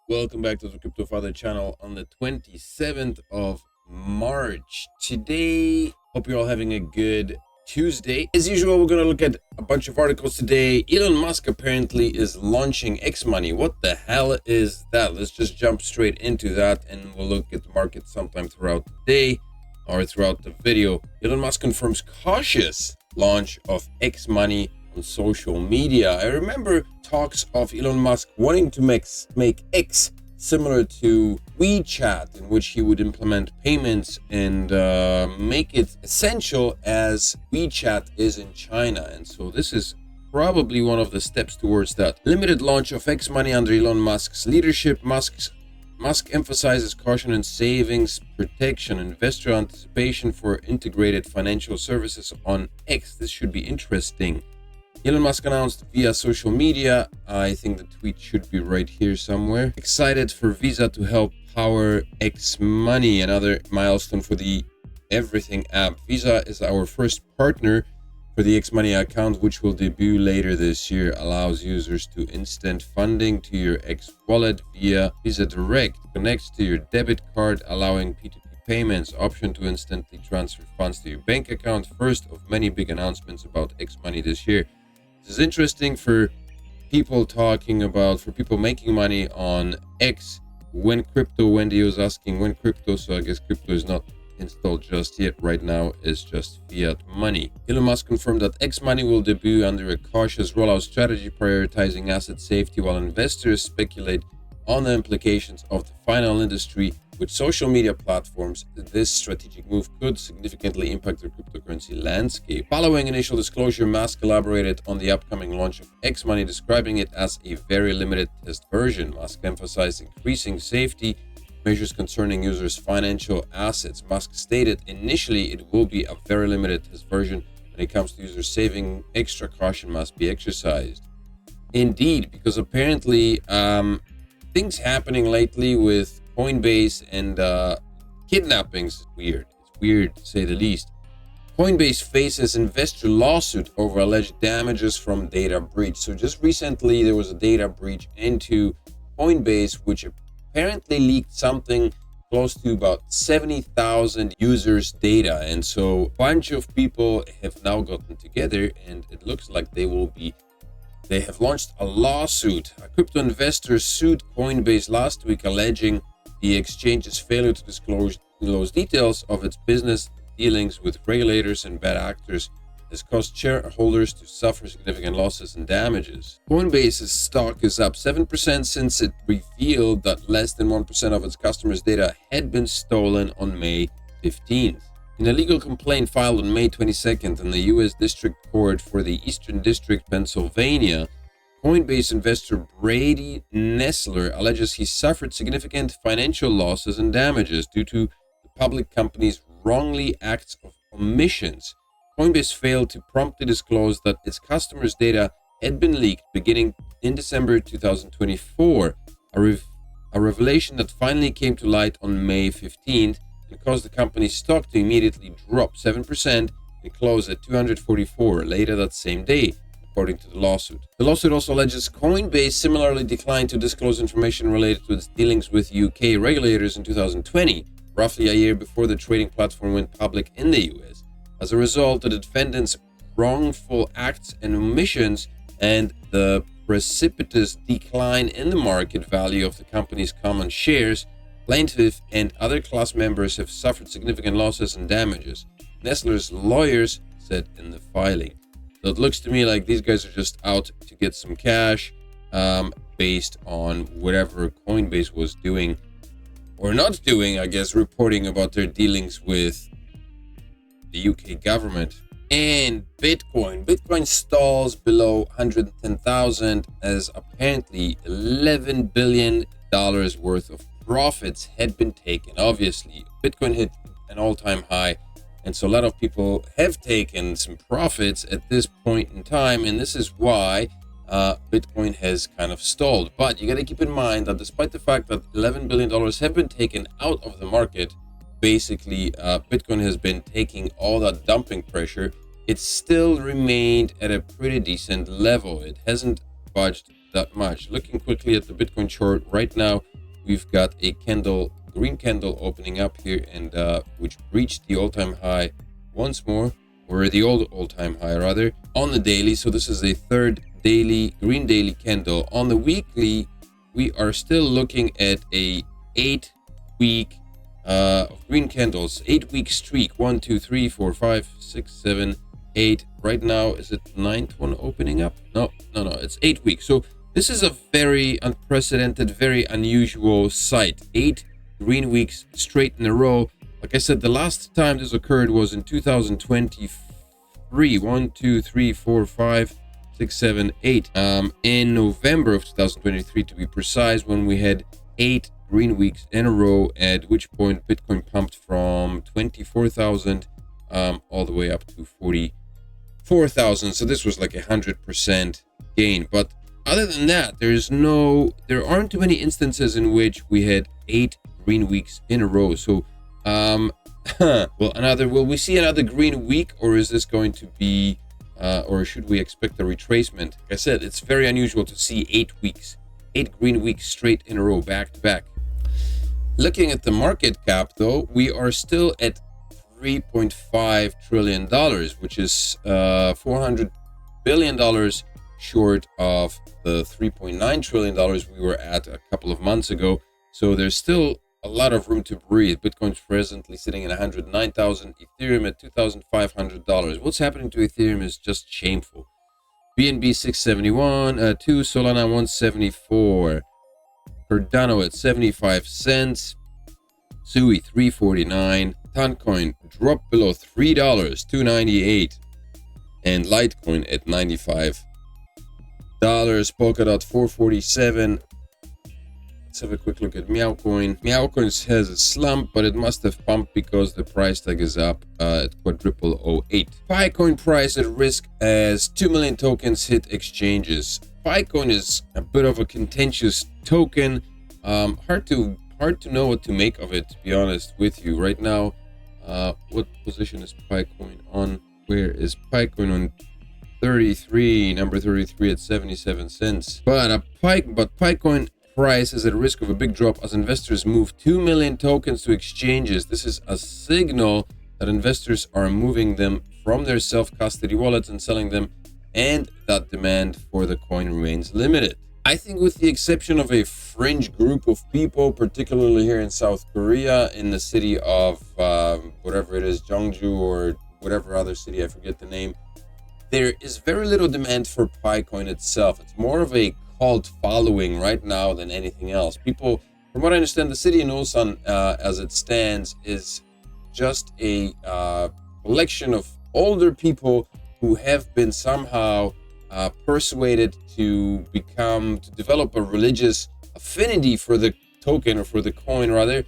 Welcome back to the CryptoFather channel on the 27th of March. Today, hope you're all having a good Tuesday. As usual, we're going to look at a bunch of articles today. Elon Musk apparently is launching X Money. What the hell is that? Let's just jump straight into that and we'll look at the market sometime throughout the day or throughout the video. Elon Musk confirms cautious launch of X Money on social media. I remember talks of Elon Musk wanting to make X similar to WeChat, in which he would implement payments and make it essential as WeChat is in China. And so this is probably one of the steps towards that. Limited launch of X Money under Elon Musk's leadership. Musk emphasizes caution and savings protection, investor anticipation for integrated financial services on X. This should be interesting. Elon Musk announced via social media, I think the tweet should be right here somewhere, excited for Visa to help power X Money, another milestone for the Everything app. Visa is our first partner for the X Money account, which will debut later this year, allows users to instant funding to your X wallet via Visa Direct, connects to your debit card, allowing P2P payments, option to instantly transfer funds to your bank account. First of many big announcements about X Money this year. This is interesting for people making money on X. Wendy was asking when crypto, so I guess crypto is not installed just yet. Right now it's just fiat money. Elon Musk confirmed that X Money will debut under a cautious rollout strategy, prioritizing asset safety, while investors speculate on the implications of the final industry. With social media platforms, this strategic move could significantly impact the cryptocurrency landscape. Following initial disclosure, Musk elaborated on the upcoming launch of X Money, describing it as a very limited test version. Musk emphasized increasing safety measures concerning users' financial assets. Musk stated initially it will be a very limited test version. When it comes to users saving, extra caution must be exercised. Indeed, because apparently things happening lately with Coinbase and kidnappings is weird. It's weird to say the least. Coinbase faces investor lawsuit over alleged damages from data breach. So just recently there was a data breach into Coinbase, which apparently leaked something close to about 70,000 users' data. And so a bunch of people have now gotten together and it looks like they have launched a lawsuit. A crypto investor sued Coinbase last week, alleging the exchange's failure to disclose details of its business dealings with regulators and bad actors has caused shareholders to suffer significant losses and damages. Coinbase's stock is up 7% since it revealed that less than 1% of its customers' data had been stolen on May 15th. In a legal complaint filed on May 22nd in the U.S. District Court for the Eastern District, Pennsylvania, Coinbase investor Brady Nessler alleges he suffered significant financial losses and damages due to the public company's wrongly acts of omissions. Coinbase failed to promptly disclose that its customers' data had been leaked beginning in December 2024, a revelation that finally came to light on May 15th and caused the company's stock to immediately drop 7% and close at 244 later that same day, according to the lawsuit. The lawsuit also alleges Coinbase similarly declined to disclose information related to its dealings with UK regulators in 2020, roughly a year before the trading platform went public in the US. As a result, the defendants' wrongful acts and omissions and the precipitous decline in the market value of the company's common shares, plaintiff and other class members have suffered significant losses and damages, Nessler's lawyers said in the filing. So it looks to me like these guys are just out to get some cash based on whatever Coinbase was doing or not doing, I guess, reporting about their dealings with the UK government. And Bitcoin stalls below 110,000 as apparently $11 billion worth of profits had been taken. Obviously, Bitcoin hit an all-time high, and so a lot of people have taken some profits at this point in time, and this is why Bitcoin has kind of stalled. But you got to keep in mind that despite the fact that $11 billion have been taken out of the market, basically Bitcoin has been taking all that dumping pressure. It still remained at a pretty decent level. It hasn't budged that much. Looking quickly at the Bitcoin chart right now, we've got a green candle opening up here, and which reached the all-time high once more, or the old all-time high rather, on the daily. So this is a third green daily candle. On the weekly, we are still looking at a 8-week of green candles, 8-week streak. 1, 2, 3, 4, 5, 6, 7, 8. Right now, is it the 9th one opening up? No, it's 8 weeks. So this is a very unprecedented, very unusual sight. 8 green weeks straight in a row. Like I said, the last time this occurred was in 2023. 1, 2, 3, 4, 5, 6, 7, 8. In November of 2023, to be precise, when we had 8 green weeks in a row, at which point Bitcoin pumped from 24,000 all the way up to 44,000. So this was like 100% gain. But other than that, there aren't too many instances in which we had 8 green weeks in a row. So will we see another green week, or is this going to be or should we expect a retracement? Like I said, it's very unusual to see 8 green weeks straight in a row, back to back. Looking at the market cap, though, we are still at $3.5 trillion, which is $400 billion short of the $3.9 trillion we were at a couple of months ago. So there's still a lot of room to breathe. Bitcoin's presently sitting at 109,000, Ethereum at $2,500. What's happening to Ethereum is just shameful. BNB 671, 2, Solana 174, Cardano at 75 cents, Sui 349, Toncoin dropped below $3, 298, and Litecoin at $95. Polkadot 447. Let's have a quick look at Meowcoin. Meowcoin has a slump, but it must have pumped because the price tag is up at quadruple 08. Picoin price at risk as 2 million tokens hit exchanges. Picoin is a bit of a contentious token. Hard to know what to make of it, to be honest with you. Right now, what position is Picoin on? Where is Picoin on? 33, number 33 at 77 cents. But Picoin price is at risk of a big drop as investors move 2 million tokens to exchanges. This is a signal that investors are moving them from their self-custody wallets and selling them, and that demand for the coin remains limited. I think with the exception of a fringe group of people, particularly here in South Korea, in the city of whatever it is, Jeongju or whatever other city, I forget the name, there is very little demand for Picoin itself. It's more of a cult following right now than anything else. People, from what I understand, the city in Ulsan, as it stands, is just a collection of older people who have been somehow persuaded to develop a religious affinity for the token, or for the coin rather,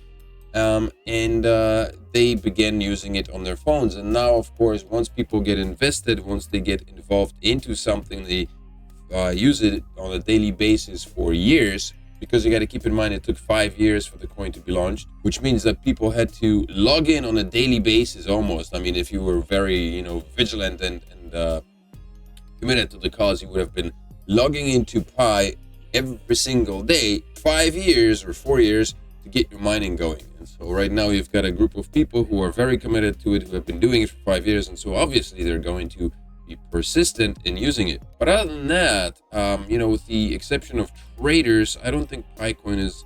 and they began using it on their phones. And now, of course, once people get invested, once they get involved into something, they use it on a daily basis for years, because you got to keep in mind it took 5 years for the coin to be launched, which means that people had to log in on a daily basis almost. I mean, if you were very vigilant and committed to the cause, you would have been logging into Pi every single day, 5 years or 4 years, to get your mining going. And so right now you've got a group of people who are very committed to it, who have been doing it for 5 years, and so obviously they're going to be persistent in using it. But other than that, with the exception of traders, I don't think Picoin has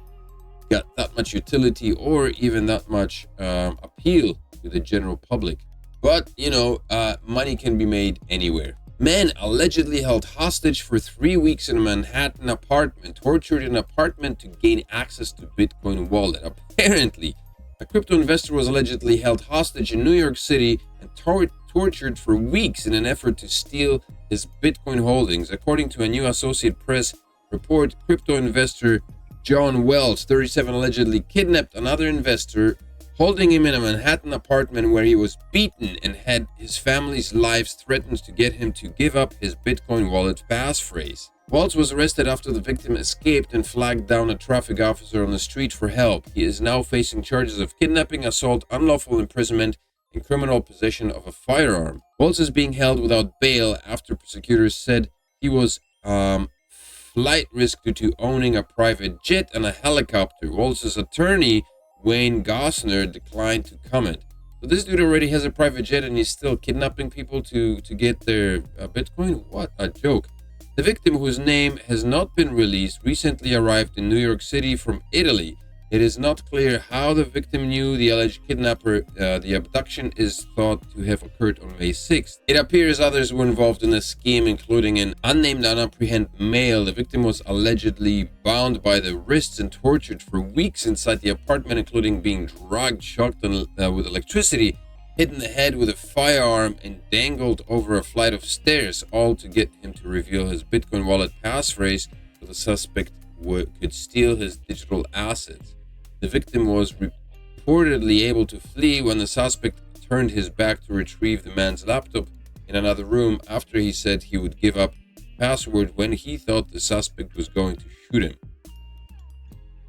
got that much utility or even that much appeal to the general public. But money can be made anywhere. Man allegedly held hostage for 3 weeks in a Manhattan apartment, tortured in an apartment to gain access to Bitcoin wallet. Apparently, a crypto investor was allegedly held hostage in New York City and tortured for weeks in an effort to steal his Bitcoin holdings. According to a new Associated Press report, crypto investor John Wells, 37, allegedly kidnapped another investor, holding him in a Manhattan apartment where he was beaten and had his family's lives threatened to get him to give up his Bitcoin wallet passphrase. Waltz was arrested after the victim escaped and flagged down a traffic officer on the street for help. He is now facing charges of kidnapping, assault, unlawful imprisonment, and criminal possession of a firearm. Waltz is being held without bail after prosecutors said he was flight risk due to owning a private jet and a helicopter. Waltz's attorney, Wayne Gosner, declined to comment. So this dude already has a private jet and he's still kidnapping people to get their Bitcoin? What a joke. The victim, whose name has not been released, recently arrived in New York City from Italy. It is not clear how the victim knew the alleged kidnapper. The abduction is thought to have occurred on May 6th. It appears others were involved in the scheme, including an unnamed, unapprehended male. The victim was allegedly bound by the wrists and tortured for weeks inside the apartment, including being drugged, shocked with electricity, hit in the head with a firearm, and dangled over a flight of stairs, all to get him to reveal his Bitcoin wallet passphrase so the suspect could steal his digital assets. The victim was reportedly able to flee when the suspect turned his back to retrieve the man's laptop in another room after he said he would give up the password when he thought the suspect was going to shoot him.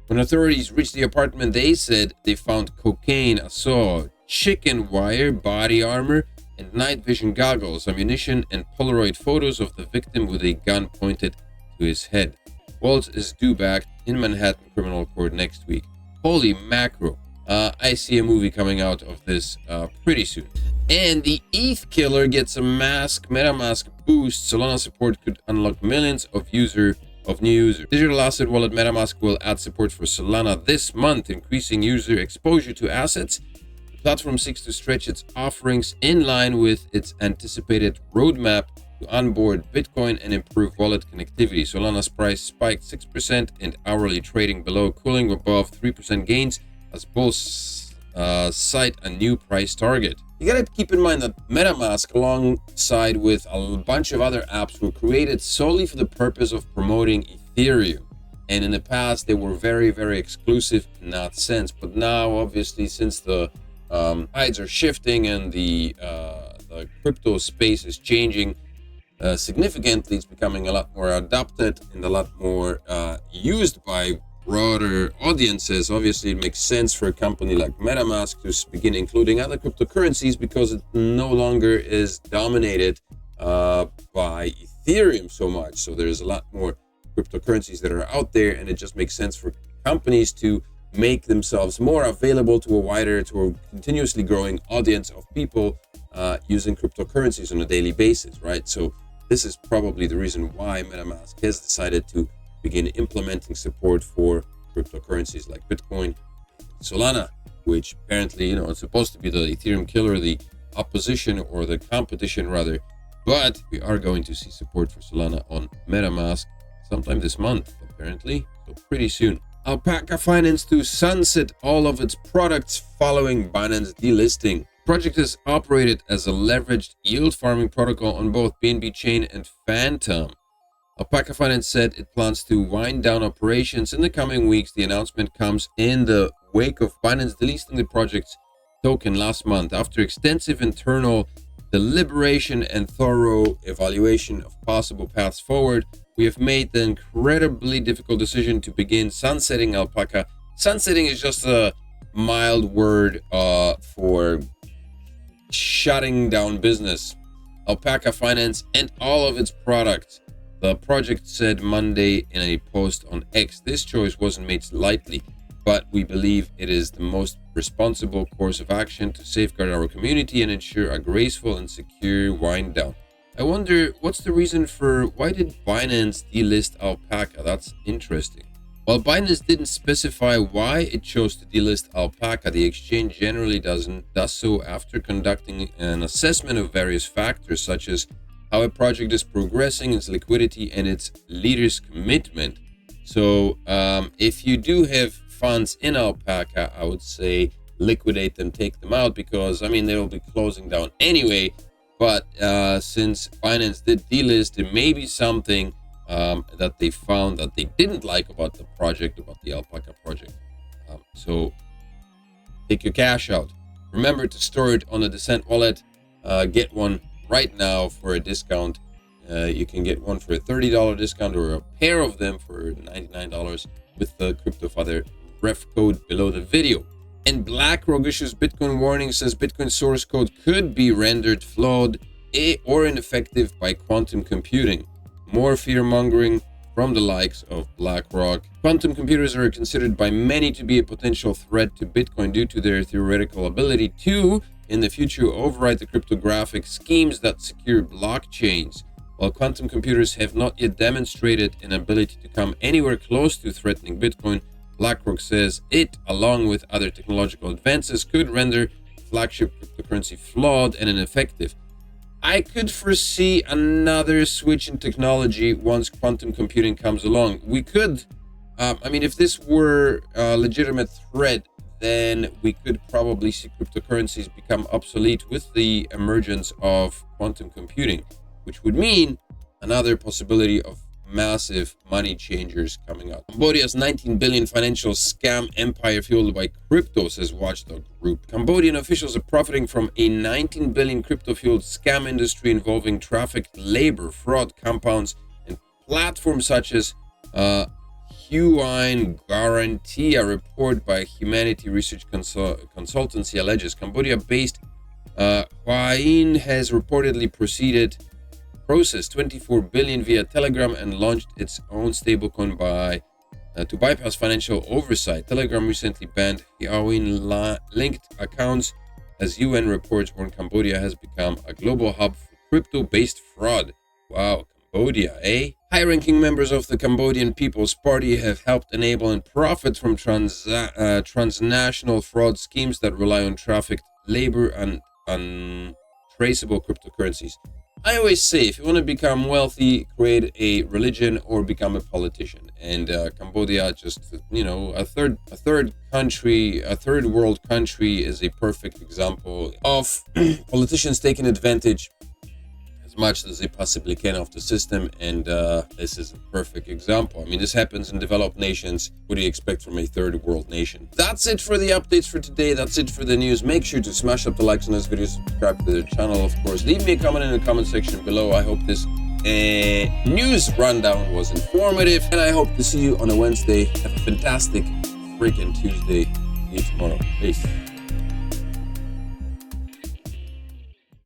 When authorities reached the apartment, they said they found cocaine, a saw, chicken wire, body armor, and night vision goggles, ammunition, and Polaroid photos of the victim with a gun pointed to his head. Waltz is due back in Manhattan Criminal Court next week. Holy macro. I see a movie coming out of this pretty soon. And the ETH killer gets a MetaMask boost. Solana support could unlock millions of new users. Digital asset wallet MetaMask will add support for Solana this month, increasing user exposure to assets. The platform seeks to stretch its offerings in line with its anticipated roadmap to onboard Bitcoin and improve wallet connectivity. Solana's price spiked 6% and hourly trading below, cooling above 3% gains as bulls cite a new price target. You gotta keep in mind that MetaMask, alongside with a bunch of other apps, were created solely for the purpose of promoting Ethereum. And in the past, they were very, very exclusive in that sense. But now, obviously, since the tides are shifting and the crypto space is changing, significantly, it's becoming a lot more adopted and a lot more used by broader audiences. Obviously, it makes sense for a company like MetaMask to begin including other cryptocurrencies because it no longer is dominated by Ethereum so much. So there's a lot more cryptocurrencies that are out there, and it just makes sense for companies to make themselves more available to a continuously growing audience of people using cryptocurrencies on a daily basis, right? So this is probably the reason why MetaMask has decided to begin implementing support for cryptocurrencies like Bitcoin, Solana, which apparently, it's supposed to be the Ethereum killer, the opposition or the competition rather. But we are going to see support for Solana on MetaMask sometime this month, apparently, so pretty soon. Alpaca Finance to sunset all of its products following Binance delisting. Project is operated as a leveraged yield farming protocol on both BNB Chain and Phantom. Alpaca Finance said it plans to wind down operations in the coming weeks. The announcement comes in the wake of Binance delisting the project's token last month. After extensive internal deliberation and thorough evaluation of possible paths forward, we have made the incredibly difficult decision to begin sunsetting Alpaca. Sunsetting is just a mild word for shutting down business. Alpaca Finance and all of its products, the project said Monday in a post on X. This choice wasn't made lightly, but we believe it is the most responsible course of action to safeguard our community and ensure a graceful and secure wind down. I wonder, what's the reason for why did Binance delist Alpaca? That's interesting. While Binance didn't specify why it chose to delist Alpaca, the exchange generally does so after conducting an assessment of various factors such as how a project is progressing, its liquidity, and its leaders' commitment. So if you do have funds in Alpaca, I would say liquidate them, take them out, because they'll be closing down anyway. But since Binance did delist, it may be something that they found that they didn't like about the project, about the Alpaca project. So take your cash out. Remember to store it on a Descent wallet. Get one right now for a discount. You can get one for a $30 discount or a pair of them for $99 with the CryptoFather ref code below the video. And BlackRock issues Bitcoin warning, says Bitcoin source code could be rendered flawed or ineffective by quantum computing. More fear mongering from the likes of BlackRock. Quantum computers are considered by many to be a potential threat to Bitcoin due to their theoretical ability to, in the future, override the cryptographic schemes that secure blockchains. While quantum computers have not yet demonstrated an ability to come anywhere close to threatening Bitcoin, BlackRock says it, along with other technological advances, could render flagship cryptocurrency flawed and ineffective. I could foresee another switch in technology once quantum computing comes along. We could, if this were a legitimate threat, then we could probably see cryptocurrencies become obsolete with the emergence of quantum computing, which would mean another possibility of massive money changers coming out. Cambodia's 19 billion financial scam empire fueled by crypto, says Watchdog Group. Cambodian officials are profiting from a 19 billion crypto-fueled scam industry involving trafficked labor, fraud, compounds, and platforms such as Huine Guarantee. A report by Humanity Research Consultancy alleges Cambodia-based Huine has reportedly processed 24 billion via Telegram and launched its own stablecoin to bypass financial oversight. Telegram recently banned Huine-linked accounts as UN reports warn Cambodia has become a global hub for crypto-based fraud. Wow, Cambodia, eh? High-ranking members of the Cambodian People's Party have helped enable and profit from transnational fraud schemes that rely on trafficked labor and untraceable cryptocurrencies. I always say, if you want to become wealthy, create a religion or become a politician. And Cambodia, just, a third world country, is a perfect example of politicians taking advantage as much as they possibly can of the system. And this is a perfect example. I mean, this happens in developed nations. What do you expect from a third world nation? That's it for the updates for today. That's it for the news. Make sure to smash up the likes on this video, subscribe to the channel, of course. Leave me a comment in the comment section below. I hope this news rundown was informative, and I hope to see you on a Wednesday. Have a fantastic freaking Tuesday. See you tomorrow. Peace.